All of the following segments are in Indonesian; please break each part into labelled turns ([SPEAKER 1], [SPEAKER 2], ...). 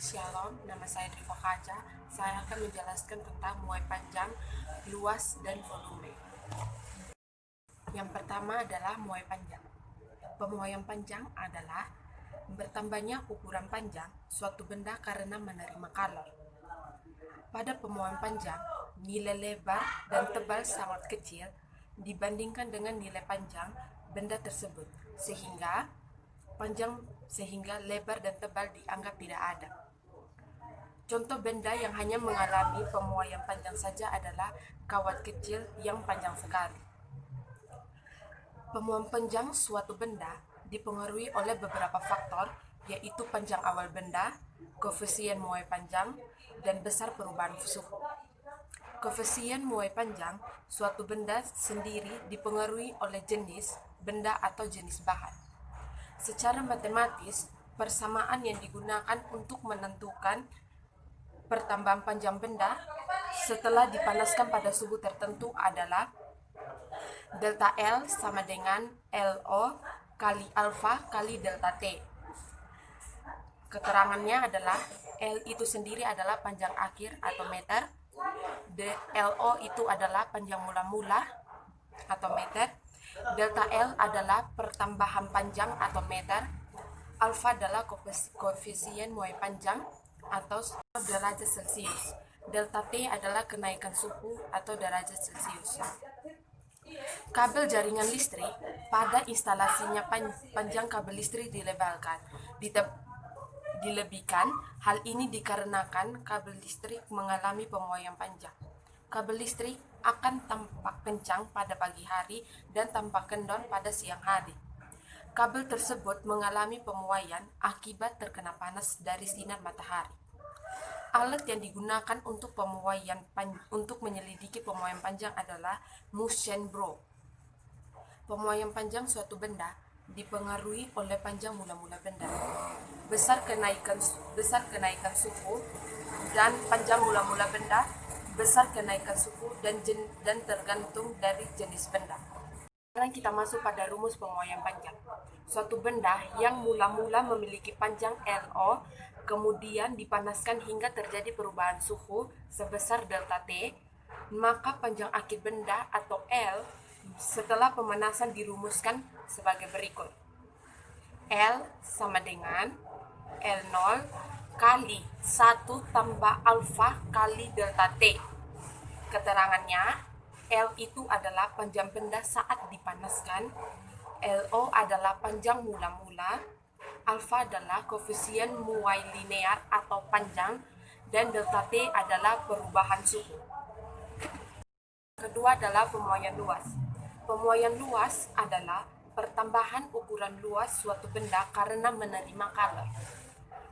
[SPEAKER 1] Shalom, nama saya Driva Kaca. Saya akan menjelaskan tentang muai panjang, luas, dan volume. Yang pertama adalah muai panjang. Pemuaian panjang adalah bertambahnya ukuran panjang suatu benda karena menerima kalor. Pada pemuaian panjang, nilai lebar dan tebal sangat kecil dibandingkan dengan nilai panjang benda tersebut, sehingga lebar dan tebal dianggap tidak ada. Contoh benda yang hanya mengalami pemuaian panjang saja adalah kawat kecil yang panjang sekali. Pemuaian panjang suatu benda dipengaruhi oleh beberapa faktor, yaitu panjang awal benda, koefisien muai panjang, dan besar perubahan suhu. Koefisien muai panjang suatu benda sendiri dipengaruhi oleh jenis benda atau jenis bahan. Secara matematis, persamaan yang digunakan untuk menentukan pertambahan panjang benda setelah dipanaskan pada suhu tertentu adalah delta L sama dengan LO kali alfa kali delta T. Keterangannya adalah L itu sendiri adalah panjang akhir atau meter, LO itu adalah panjang mula-mula atau meter, delta L adalah pertambahan panjang atau meter, alfa adalah koefisien muai panjang atau derajat Celcius, delta T adalah kenaikan suhu atau derajat Celcius. Kabel jaringan listrik, pada instalasinya panjang kabel listrik dilebihkan. Hal ini dikarenakan kabel listrik mengalami pemuaian panjang. Kabel listrik akan tampak kencang pada pagi hari dan tampak kendor pada siang hari. Kabel tersebut mengalami pemuaian akibat terkena panas dari sinar matahari. Alat yang digunakan untuk untuk menyelidiki pemuaian panjang adalah Muschenbroek. Pemuaian panjang suatu benda dipengaruhi oleh panjang mula-mula benda, besar kenaikan suhu, dan panjang mula-mula benda, besar kenaikan suhu, dan tergantung dari jenis benda. Sekarang kita masuk pada rumus pemuaian panjang. Suatu benda yang mula-mula memiliki panjang LO, kemudian dipanaskan hingga terjadi perubahan suhu sebesar delta T, maka panjang akhir benda atau L setelah pemanasan dirumuskan sebagai berikut. L sama dengan L0 kali 1 tambah alfa kali delta T. Keterangannya, L itu adalah panjang benda saat dipanaskan, LO adalah panjang mula-mula, alfa adalah koefisien muai linear atau panjang, dan delta T adalah perubahan suhu. Kedua adalah pemuaian luas. Pemuaian luas adalah pertambahan ukuran luas suatu benda karena menerima kalor.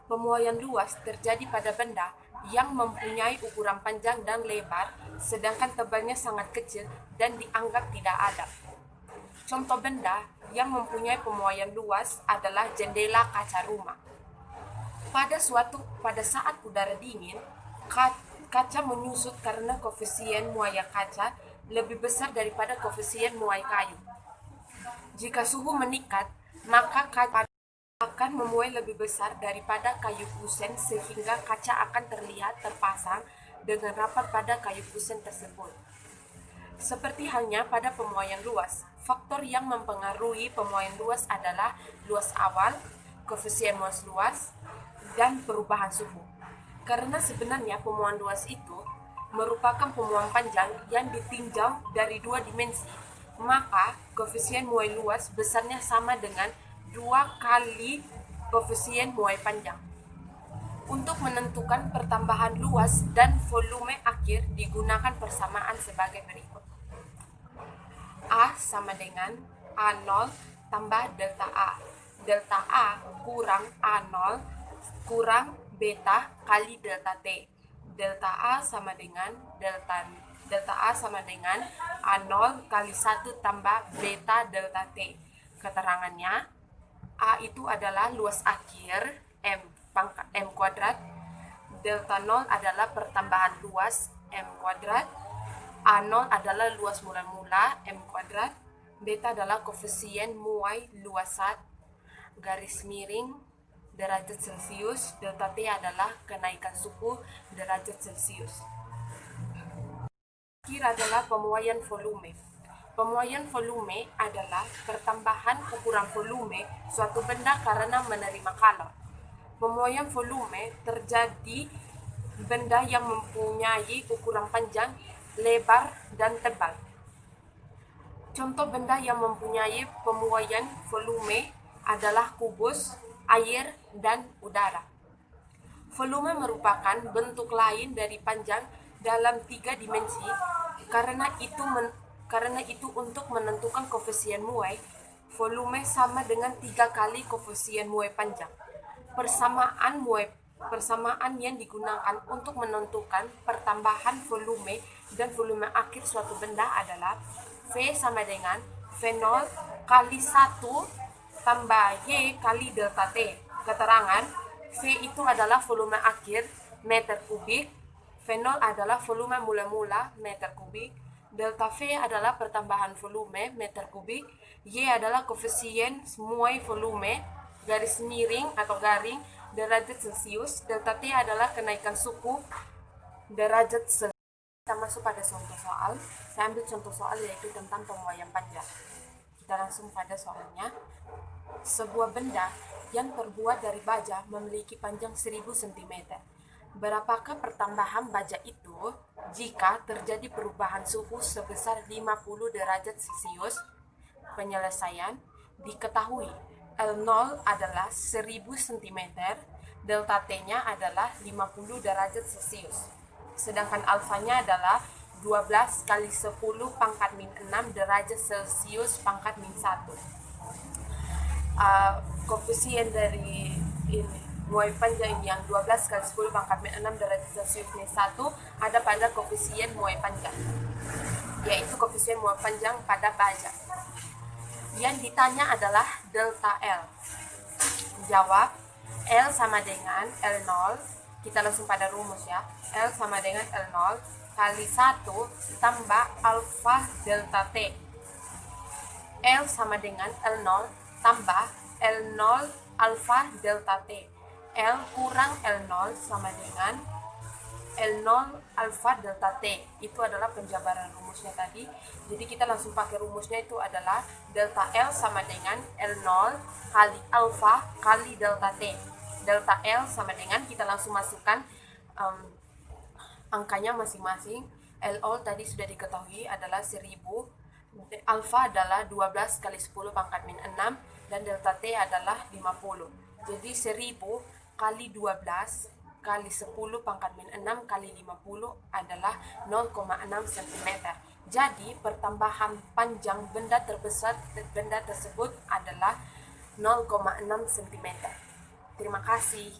[SPEAKER 1] Pemuaian luas terjadi pada benda yang mempunyai ukuran panjang dan lebar, sedangkan tebalnya sangat kecil dan dianggap tidak ada. Contoh benda yang mempunyai pemuaian luas adalah jendela kaca rumah. Pada saat udara dingin, kaca menyusut karena koefisien muai kaca lebih besar daripada koefisien muai kayu. Jika suhu meningkat, maka kaca akan memuai lebih besar daripada kayu kusen sehingga kaca akan terlihat terpasang dengan rapat pada kayu kusen tersebut. Seperti halnya pada pemuaian luas, faktor yang mempengaruhi pemuaian luas adalah luas awal, koefisien muai luas, dan perubahan suhu. Karena sebenarnya pemuaian luas itu merupakan pemuaian panjang yang ditinjau dari dua dimensi, maka koefisien muai luas besarnya sama dengan 2 kali koefisien muai panjang. Untuk menentukan pertambahan luas dan volume akhir digunakan persamaan sebagai berikut. A sama dengan A0 tambah delta A. Delta A kurang A0 kurang beta kali delta T. Delta A sama dengan A0 kali 1 tambah beta delta T. Keterangannya, A itu adalah luas akhir M kuadrat, delta 0 adalah pertambahan luas M kuadrat, A0 adalah luas mula-mula M kuadrat, beta adalah koefisien muai luasat garis miring derajat Celcius, delta T adalah kenaikan suhu derajat Celcius. Terakhir adalah pemuaian volume. Pemuaian volume adalah pertambahan ukuran volume suatu benda karena menerima kalor. Pemuaian volume terjadi benda yang mempunyai ukuran panjang, lebar, dan tebal. Contoh benda yang mempunyai pemuaian volume adalah kubus, air, dan udara. Volume merupakan bentuk lain dari panjang dalam 3 dimensi. Karena itu untuk menentukan koefisien muai, volume sama dengan 3 kali koefisien muai panjang. Persamaan yang digunakan untuk menentukan pertambahan volume dan volume akhir suatu benda adalah V sama dengan V0 kali 1 tambah Y kali delta T. Keterangan, V itu adalah volume akhir meter kubik, V0 adalah volume mula-mula meter kubik, delta V adalah pertambahan volume meter kubik, Y adalah koefisien muai volume garis miring atau garing derajat Celcius, delta T adalah kenaikan suhu derajat Celcius. Kita masuk pada contoh soal. Saya ambil contoh soal yaitu tentang pemuaian panjang. Kita langsung pada soalnya. Sebuah benda yang terbuat dari baja memiliki panjang 1000 cm. Berapakah pertambahan baja itu jika terjadi perubahan suhu sebesar 50 derajat Celcius? Penyelesaian diketahui L0 adalah 1000 cm, delta T-nya adalah 50 derajat Celcius. Sedangkan alfanya adalah 12 kali 10 pangkat min 6 derajat Celcius pangkat min 1. Koefisien dari ini muai panjang yang 12 kali 10 pangkat min 6 derajat Celcius min 1 ada pada koefisien muai panjang, yaitu koefisien muai panjang pada baja. Yang ditanya adalah delta L. Jawab, L sama dengan L0, kita langsung pada rumus ya. L sama dengan L0 kali 1 tambah alfa delta T. L sama dengan L0 tambah L0 alfa delta T. L kurang L0 sama dengan L0 alfa delta T. Itu adalah penjabaran rumusnya tadi. Jadi kita langsung pakai rumusnya, itu adalah delta L sama dengan L0 kali alfa kali delta T. Delta L sama dengan, kita langsung masukkan angkanya masing-masing. LO tadi sudah diketahui adalah 1000, alfa adalah 12 kali 10 pangkat min 6, dan delta T adalah 50. Jadi 1000 kali 12 kali 10 pangkat min 6 kali 50 adalah 0,6 cm. Jadi pertambahan panjang benda tersebut adalah 0,6 cm. Terima kasih.